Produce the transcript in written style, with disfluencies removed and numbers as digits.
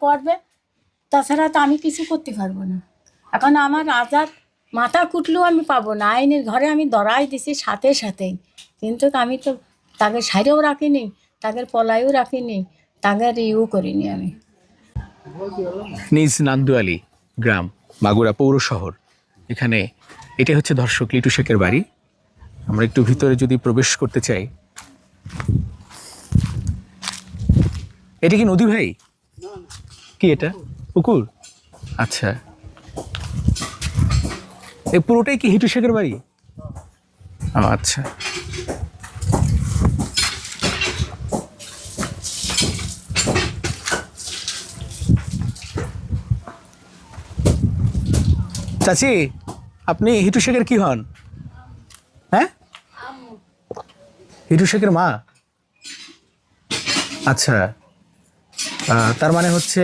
করবে, তাছাড়া তো আমি কিছু করতে পারবো না। এখন আমার আজাদ মাথা কুটলেও আমি পাবো না, আইনের ঘরে আমি দড়াই দিছি সাথে সাথেই, কিন্তু আমি তো তাকে সাইরেও রাখিনি, তাদের পলাইও রাখিনি, তাদের ইউ করিনি আমি। নিজ নান্দুয়ালি গ্রাম, মাগুরা পৌর শহর, এখানে এটাই হচ্ছে দর্শক লিটু শেখের বাড়ি। আমরা একটু ভিতরে যদি প্রবেশ করতে চাই। এটা কি নদী ভাই? কি এটা পুকুর? আচ্ছা, এই পুরোটাই কি হিটু শেখের বাড়ি? আচ্ছা, চাচি আপনি হিটু শেখের কি হন? হ্যাঁ, হিটু শেখের মা। আচ্ছা, তার মানে হচ্ছে